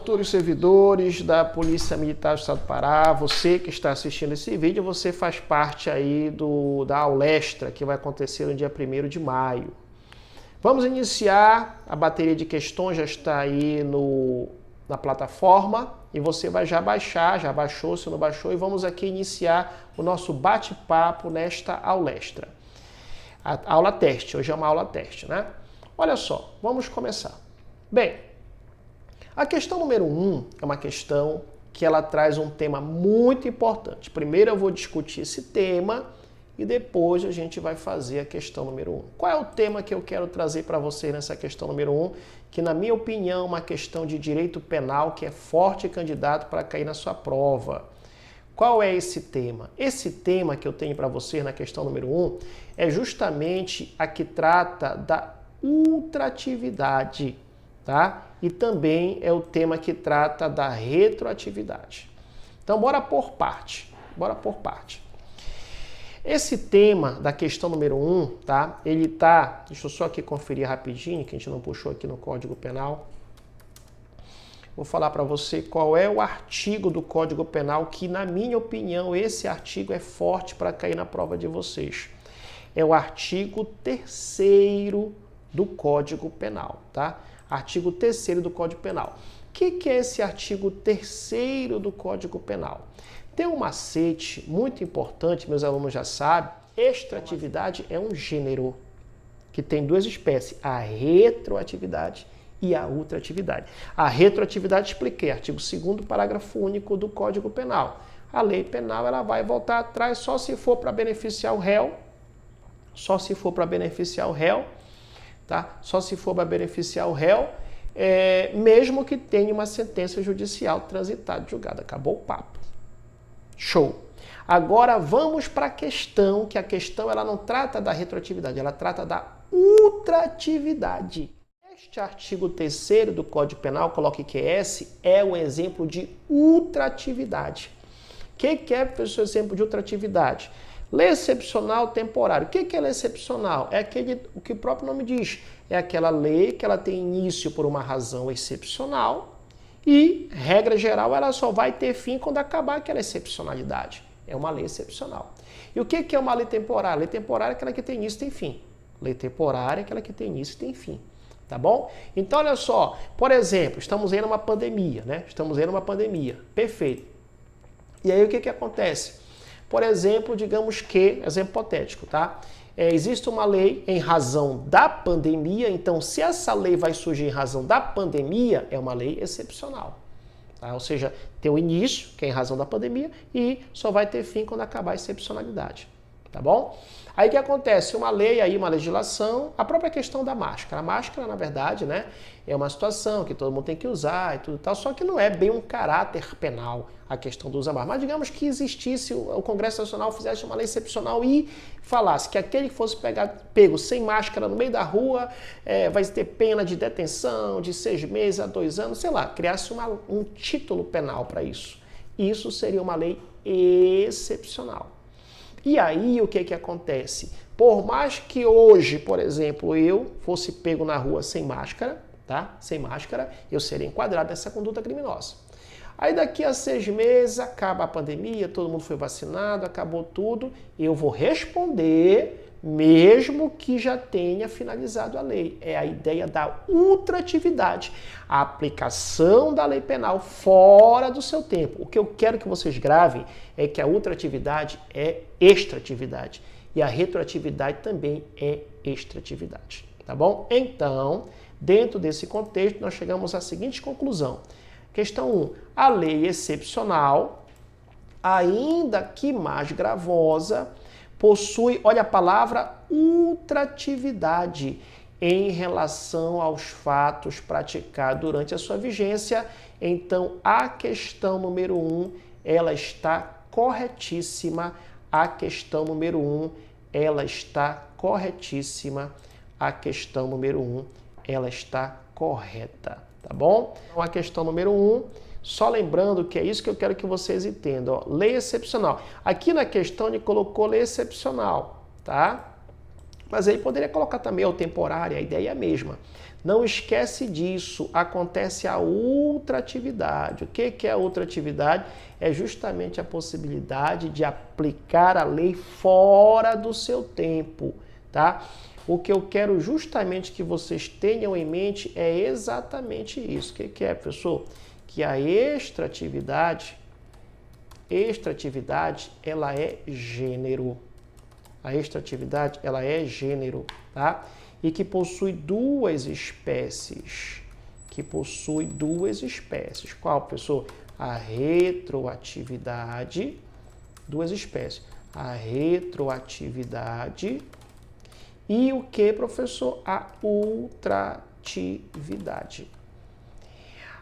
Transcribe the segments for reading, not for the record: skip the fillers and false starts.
futuros servidores da Polícia Militar do Estado do Pará, você que está assistindo esse vídeo, você faz parte aí da aula extra que vai acontecer no dia 1º de maio. Vamos iniciar, a bateria de questões já está aí na plataforma e você vai já baixar, já baixou, se não baixou, e vamos aqui iniciar o nosso bate-papo nesta aula extra. A aula teste, hoje é uma aula teste, né? Olha só, vamos começar. Bem, a questão número 1 é uma questão que ela traz um tema muito importante. Primeiro eu vou discutir esse tema e depois a gente vai fazer a questão número 1. Qual é o tema que eu quero trazer para vocês nessa questão número 1? Que, na minha opinião, é uma questão de direito penal que é forte candidato para cair na sua prova. Qual é esse tema? Esse tema que eu tenho para vocês na questão número 1 é justamente a que trata da ultratividade, tá? E também é o tema que trata da retroatividade. Então, bora por parte. Bora por parte. Esse tema da questão número 1, tá? Ele tá... Deixa eu só aqui conferir rapidinho, que a gente não puxou aqui no Código Penal. Vou falar para você qual é o artigo do Código Penal que, na minha opinião, esse artigo é forte para cair na prova de vocês. É o artigo 3º do Código Penal, tá? Artigo 3º do Código Penal. O que é esse artigo 3º do Código Penal? Tem um macete muito importante, meus alunos já sabem, extratividade é um gênero que tem duas espécies, a retroatividade e a ultratividade. A retroatividade expliquei, artigo 2º, parágrafo único do Código Penal. A lei penal ela vai voltar atrás só se for para beneficiar o réu, só se for para beneficiar o réu, tá? Só se for para beneficiar o réu, mesmo que tenha uma sentença judicial transitada, julgada. Acabou o papo. Show! Agora vamos para a questão, que a questão ela não trata da retroatividade, ela trata da ultratividade. Este artigo 3º do Código Penal, coloque QS, é um exemplo de ultratividade. O que é, professor, exemplo de ultratividade? Lei excepcional temporária. O que é lei excepcional? É o que o próprio nome diz. É aquela lei que ela tem início por uma razão excepcional e, regra geral, ela só vai ter fim quando acabar aquela excepcionalidade. É uma lei excepcional. E o que é uma lei temporária? Lei temporária é aquela que tem início e tem fim. Lei temporária é aquela que tem início e tem fim. Tá bom? Então, olha só. Por exemplo, estamos aí numa pandemia, né? Estamos aí numa pandemia. Perfeito. E aí, o que acontece? Por exemplo, digamos que, exemplo hipotético, tá? Existe uma lei em razão da pandemia, então se essa lei vai surgir em razão da pandemia, é uma lei excepcional. Tá? Ou seja, tem o início, que é em razão da pandemia, e só vai ter fim quando acabar a excepcionalidade. Tá bom? Aí o que acontece? Uma lei aí, uma legislação, a própria questão da máscara. A máscara, na verdade, né, é uma situação que todo mundo tem que usar e tudo tal, só que não é bem um caráter penal a questão do uso da máscara. Mas digamos que existisse, o Congresso Nacional fizesse uma lei excepcional e falasse que aquele que fosse pego sem máscara no meio da rua vai ter pena de detenção de 6 meses a 2 anos, sei lá, criasse um título penal para isso. Isso seria uma lei excepcional. E aí, o que acontece? Por mais que hoje, por exemplo, eu fosse pego na rua sem máscara, tá? Sem máscara, eu seria enquadrado nessa conduta criminosa. Aí daqui a 6 meses, acaba a pandemia, todo mundo foi vacinado, acabou tudo, eu vou responder mesmo que já tenha finalizado a lei. É a ideia da ultratividade, a aplicação da lei penal fora do seu tempo. O que eu quero que vocês gravem é que a ultratividade é extratividade e a retroatividade também é extratividade, tá bom? Então, dentro desse contexto, nós chegamos à seguinte conclusão. Questão 1. A lei excepcional, ainda que mais gravosa, possui, olha a palavra, ultratividade em relação aos fatos praticados durante a sua vigência. Então, a questão número 1, ela está corretíssima. A questão número 1, ela está corretíssima. A questão número 1, ela está correta, tá bom? Então, a questão número 1, só lembrando que é isso que eu quero que vocês entendam. Ó, lei excepcional. Aqui na questão ele colocou lei excepcional, tá? Mas aí poderia colocar também o temporário, a ideia é a mesma. Não esquece disso, acontece a ultratividade. O que é a ultratividade? É justamente a possibilidade de aplicar a lei fora do seu tempo, tá? O que eu quero justamente que vocês tenham em mente é exatamente isso. O que é, professor? Que a extratividade, ela é gênero. A extratividade, ela é gênero, tá? E que possui duas espécies. Qual, professor? A retroatividade, duas espécies. A retroatividade e o que, professor? A ultratividade.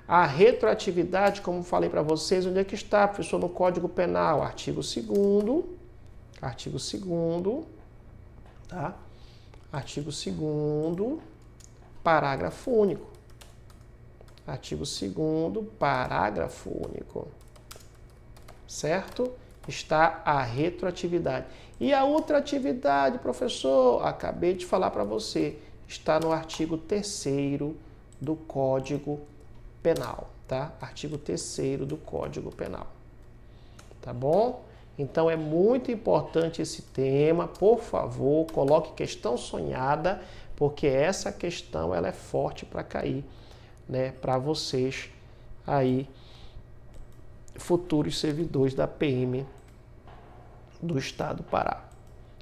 A retroatividade, como falei para vocês, onde é que está, professor? No Código Penal, artigo 2º, tá? Artigo 2º, parágrafo único. Artigo 2º, parágrafo único. Certo? Está a retroatividade. E a ultratividade, professor, acabei de falar para você, está no artigo 3º do Código Penal, tá? Artigo 3º do Código Penal. Tá bom? Então é muito importante esse tema, por favor, coloque questão sonhada, porque essa questão ela é forte para cair, né, para vocês aí, futuros servidores da PM do Estado do Pará.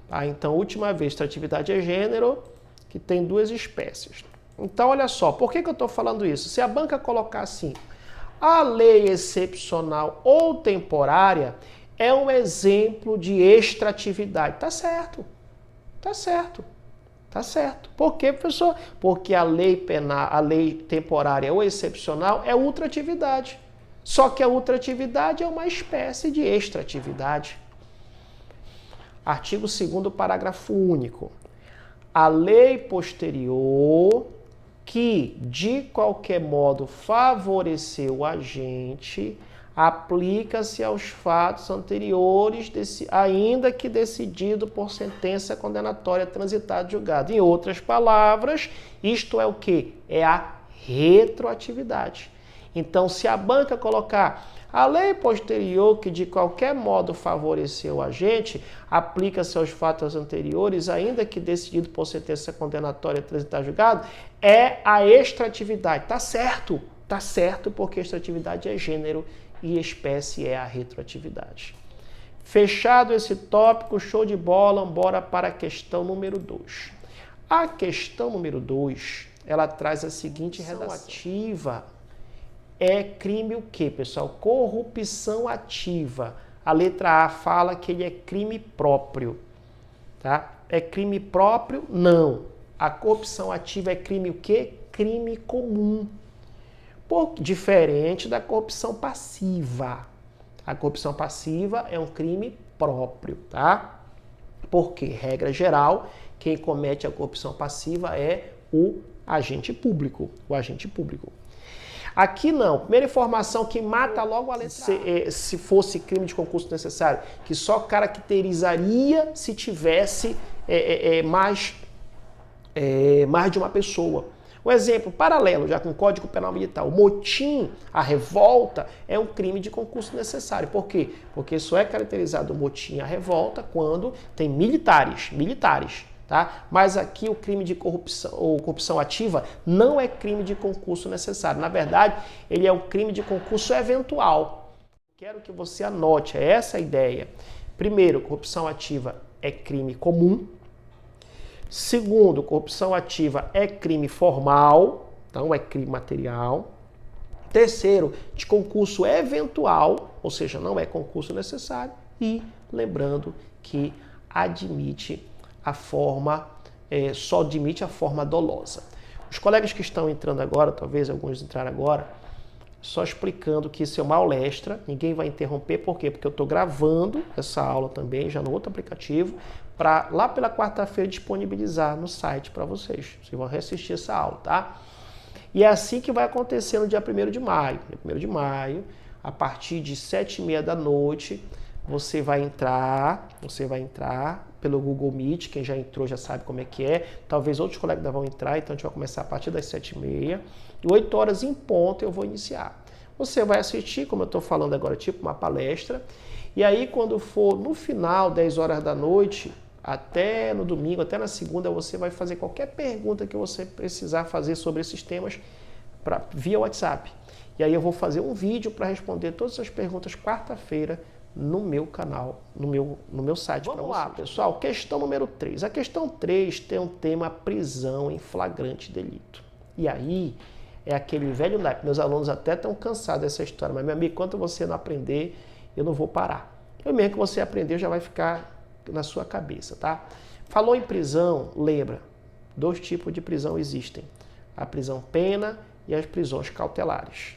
Tá? Então, última vez, extratividade é gênero, que tem duas espécies. Então, olha só, por que eu estou falando isso? Se a banca colocar assim, a lei excepcional ou temporária é um exemplo de extratividade. Tá certo. Tá certo. Tá certo. Por quê, professor? Porque a lei penal, a lei temporária ou excepcional é ultratividade. Só que a ultratividade é uma espécie de extratividade. Artigo 2º, parágrafo único. A lei posterior que, de qualquer modo, favoreceu o agente, aplica-se aos fatos anteriores, ainda que decidido por sentença condenatória transitada e julgado. Em outras palavras, isto é o quê? É a retroatividade. Então, se a banca colocar a lei posterior que de qualquer modo favoreceu o agente, aplica-se aos fatos anteriores, ainda que decidido por sentença condenatória transitada e julgado, é a extratividade. Tá certo, porque extratividade é gênero e espécie é a retroatividade. Fechado esse tópico, show de bola, bora para a questão número 2. A questão número 2, ela traz a seguinte redação. Ativa é crime o quê, pessoal? Corrupção ativa. A letra A fala que ele é crime próprio, tá? É crime próprio? Não. A corrupção ativa é crime o quê? Crime comum. Diferente da corrupção passiva. A corrupção passiva é um crime próprio, tá? Porque, regra geral, quem comete a corrupção passiva é o agente público. Aqui não. Primeira informação que mata logo a letra A. Se fosse crime de concurso necessário, que só caracterizaria se tivesse mais de uma pessoa. Um exemplo paralelo, já com o Código Penal Militar, o motim, a revolta, é um crime de concurso necessário. Por quê? Porque só é caracterizado o motim, a revolta, quando tem militares. Tá? Mas aqui o crime de corrupção ou corrupção ativa não é crime de concurso necessário. Na verdade, ele é um crime de concurso eventual. Quero que você anote, é essa a ideia. Primeiro, corrupção ativa é crime comum. Segundo, corrupção ativa é crime formal, então é crime material. Terceiro, de concurso eventual, ou seja, não é concurso necessário. E lembrando que admite a forma, só admite a forma dolosa. Os colegas que estão entrando agora, talvez alguns entraram agora, só explicando que isso é uma aula extra, ninguém vai interromper, por quê? Porque eu estou gravando essa aula também, já no outro aplicativo, para lá pela quarta-feira disponibilizar no site para vocês. Vocês vão reassistir essa aula, tá? E é assim que vai acontecer no dia 1º de maio. Dia 1º de maio, a partir de 7h30 da noite, você vai entrar pelo Google Meet, quem já entrou já sabe como é que é. Talvez outros colegas vão entrar, então a gente vai começar a partir das 7h30. E 8 horas em ponto eu vou iniciar. Você vai assistir, como eu estou falando agora, tipo uma palestra. E aí quando for no final, 10 horas da noite, até no domingo, até na segunda, você vai fazer qualquer pergunta que você precisar fazer sobre esses temas via WhatsApp. E aí eu vou fazer um vídeo para responder todas essas perguntas quarta-feira no meu canal, no meu site. Vamos lá, pessoal. Questão número 3. A questão 3 tem um tema prisão em flagrante delito. E aí é aquele velho naipe. Meus alunos até estão cansados dessa história, mas meu amigo, enquanto você não aprender, eu não vou parar. Eu mesmo que você aprender já vai ficar na sua cabeça, tá? Falou em prisão, lembra, 2 tipos de prisão existem. A prisão pena e as prisões cautelares.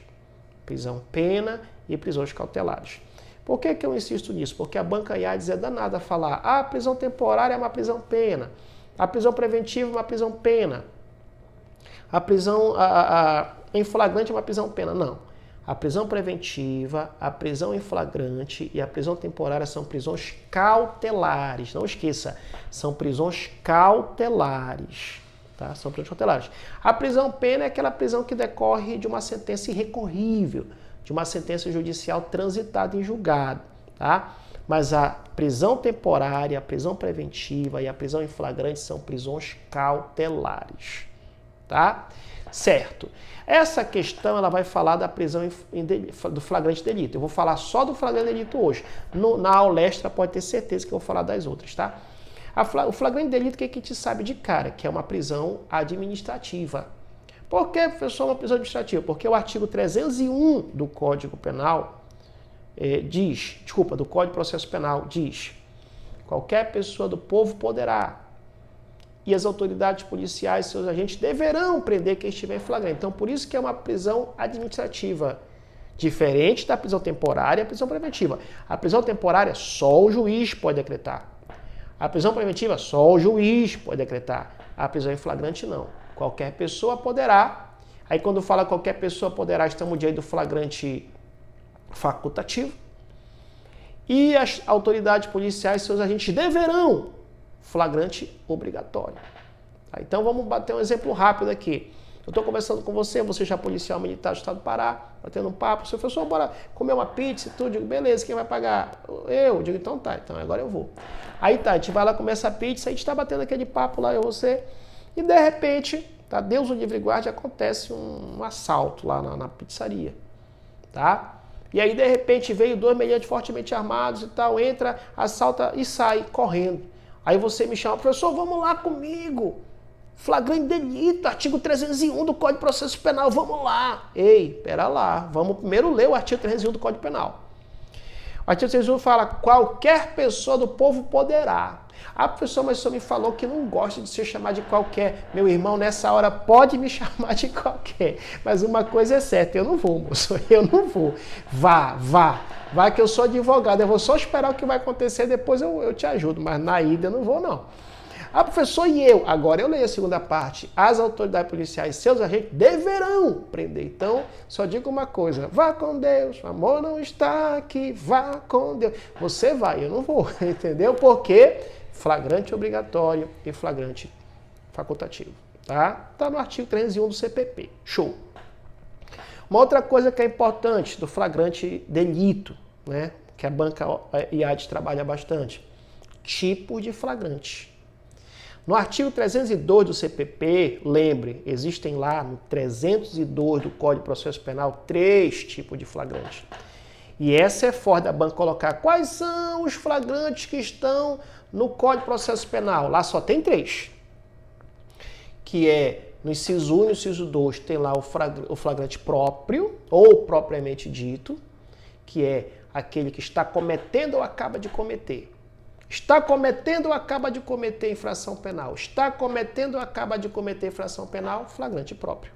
Prisão pena e prisões cautelares. Por que eu insisto nisso? Porque a banca IADES é danada a falar, a prisão temporária é uma prisão pena, a prisão preventiva é uma prisão pena, a prisão em flagrante é uma prisão pena. Não. A prisão preventiva, a prisão em flagrante e a prisão temporária são prisões cautelares. Não esqueça, são prisões cautelares. Tá? São prisões cautelares. A prisão pena é aquela prisão que decorre de uma sentença irrecorrível, de uma sentença judicial transitada em julgado. Tá? Mas a prisão temporária, a prisão preventiva e a prisão em flagrante são prisões cautelares. Tá? Certo. Essa questão ela vai falar da prisão do flagrante delito. Eu vou falar só do flagrante delito hoje. Na aula extra pode ter certeza que eu vou falar das outras, tá? O flagrante delito, o que a gente sabe de cara? Que é uma prisão administrativa. Por que, professor, uma prisão administrativa? Porque o artigo 301 do Código Penal do Código de Processo Penal diz: qualquer pessoa do povo poderá, e as autoridades policiais e seus agentes deverão prender quem estiver em flagrante. Então, por isso que é uma prisão administrativa, diferente da prisão temporária e a prisão preventiva. A prisão temporária, só o juiz pode decretar. A prisão preventiva, só o juiz pode decretar. A prisão em flagrante, não. Qualquer pessoa poderá. Aí, quando fala qualquer pessoa poderá, estamos diante do flagrante facultativo. E as autoridades policiais e seus agentes deverão, flagrante obrigatório. Tá? Então vamos bater um exemplo rápido aqui. Eu estou conversando com você já é policial militar do estado do Pará, batendo um papo, seu professor, bora comer uma pizza e tudo. Digo, beleza, quem vai pagar? Eu. Digo, então tá, então agora eu vou. Aí tá, a gente vai lá comer essa pizza, a gente está batendo aquele papo lá, eu e você, e de repente, tá, Deus o livre guarde, acontece um assalto lá na pizzaria, tá? E aí de repente veio 2 meliantes fortemente armados e tal, entra, assalta e sai correndo. Aí você me chama, professor, vamos lá comigo. Flagrante delito, artigo 301 do Código de Processo Penal, vamos lá. Ei, pera lá, vamos primeiro ler o artigo 301 do Código Penal. O artigo 301 fala, qualquer pessoa do povo poderá. Ah, professor, mas o senhor me falou que não gosta de ser chamado de qualquer. Meu irmão, nessa hora pode me chamar de qualquer. Mas uma coisa é certa, eu não vou, moço, eu não vou. Vá. Vai que eu sou advogado, eu vou só esperar o que vai acontecer, depois eu te ajudo. Mas na ida eu não vou, não. Ah, professor, e eu? Agora eu leio a segunda parte. As autoridades policiais e seus agentes deverão prender. Então, só digo uma coisa. Vá com Deus. O amor não está aqui. Vá com Deus. Você vai, eu não vou. Entendeu? Porque flagrante obrigatório e flagrante facultativo. Tá? Tá no artigo 301 do CPP. Show. Uma outra coisa que é importante do flagrante delito, né? Que a banca IADES trabalha bastante. Tipo de flagrante. No artigo 302 do CPP, lembre, existem lá no 302 do Código de Processo Penal 3 tipos de flagrante. E essa é forte da banca colocar quais são os flagrantes que estão no Código de Processo Penal. Lá só tem 3. Que é no inciso 1 e no inciso 2 tem lá o flagrante próprio ou propriamente dito, que é aquele que está cometendo ou acaba de cometer. Está cometendo ou acaba de cometer infração penal. Está cometendo ou acaba de cometer infração penal, flagrante próprio.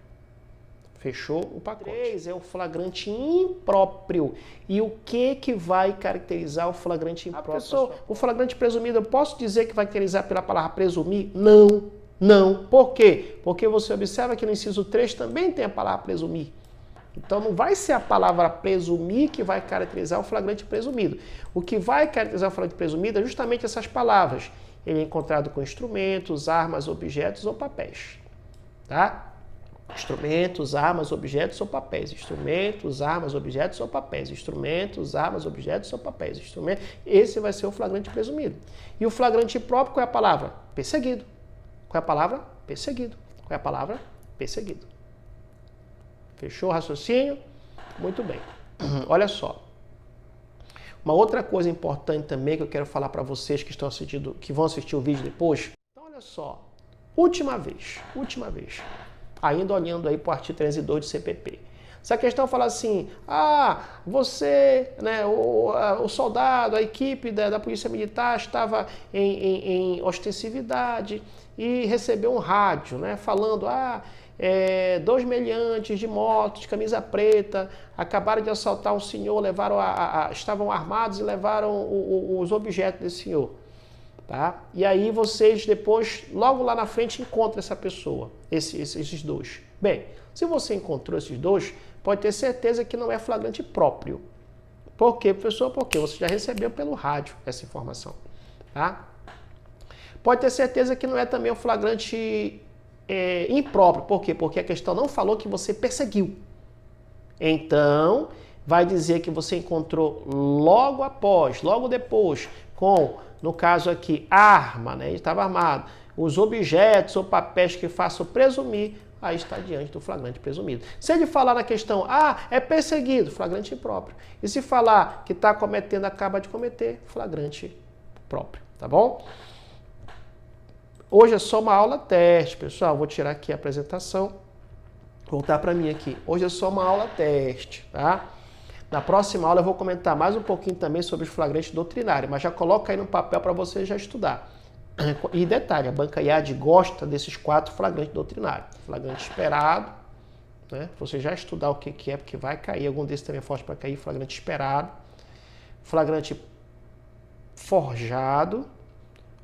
Fechou o pacote. 3 é o flagrante impróprio. E o que vai caracterizar o flagrante impróprio? Professor, o flagrante presumido, eu posso dizer que vai caracterizar pela palavra presumir? Não. Por quê? Porque você observa que no inciso 3 também tem a palavra presumir. Então não vai ser a palavra presumir que vai caracterizar o flagrante presumido. O que vai caracterizar o flagrante presumido é justamente essas palavras. ele é encontrado com instrumentos, armas, objetos ou papéis. Tá? Instrumentos, armas, objetos ou papéis. Instrumentos, armas, objetos ou papéis. Instrumentos, armas, objetos ou papéis. Instrumento. Esse vai ser o flagrante presumido. E o flagrante próprio, qual é a palavra? Perseguido. Qual é a palavra? Perseguido. Qual é a palavra? Perseguido. Fechou o raciocínio? Muito bem. Olha só. Uma outra coisa importante também que eu quero falar para vocês que estão assistindo, que vão assistir o vídeo depois. Então, olha só. Última vez. Ainda olhando aí para o artigo 302 do CPP. Se a questão fala assim, você, né, o soldado, a equipe da Polícia Militar estava em ostensividade e recebeu um rádio, né, falando, dois meliantes de moto, de camisa preta, acabaram de assaltar um senhor, estavam armados e levaram os objetos desse senhor. Tá? E aí vocês depois, logo lá na frente, encontram essa pessoa, esses dois. Bem, se você encontrou esses dois, pode ter certeza que não é flagrante próprio. Por quê, professor? Porque você já recebeu pelo rádio essa informação. Tá? Pode ter certeza que não é também um flagrante impróprio. Por quê? Porque a questão não falou que você perseguiu. Então, vai dizer que você encontrou logo depois, no caso aqui, arma, né? Ele estava armado, os objetos ou papéis que façam presumir, aí está diante do flagrante presumido. Se ele falar na questão, é perseguido, flagrante impróprio. E se falar que está cometendo, acaba de cometer, flagrante próprio, tá bom? Hoje é só uma aula teste, pessoal. Vou tirar aqui a apresentação, voltar para mim aqui. Hoje é só uma aula teste, tá? Na próxima aula eu vou comentar mais um pouquinho também sobre os flagrantes doutrinários, mas já coloca aí no papel para você já estudar. E detalhe, a banca IAD gosta desses 4 flagrantes doutrinários. Flagrante esperado, né? Você já estudar o que é, porque vai cair, algum desses também é forte para cair, flagrante esperado, flagrante forjado,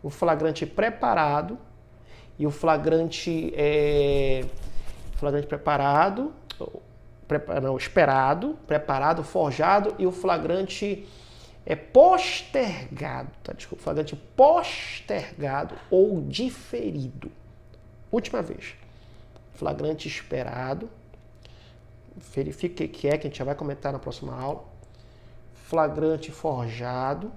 o flagrante preparado e o flagrante preparado, esperado, preparado, forjado e o flagrante postergado, tá? Desculpa, flagrante postergado ou diferido. Última vez. Flagrante esperado. Verifique o que é, que a gente já vai comentar na próxima aula. Flagrante forjado,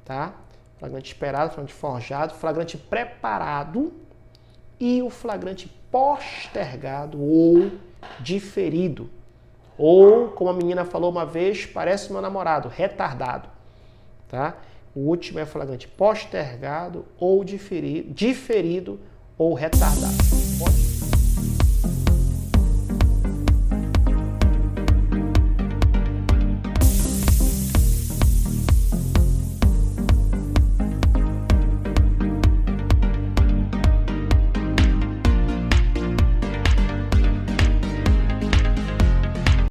tá? Flagrante esperado, flagrante forjado, flagrante preparado e o flagrante postergado ou diferido. Ou, como a menina falou uma vez, parece meu namorado, retardado. Tá? O último é flagrante postergado ou diferido ou retardado. Pode?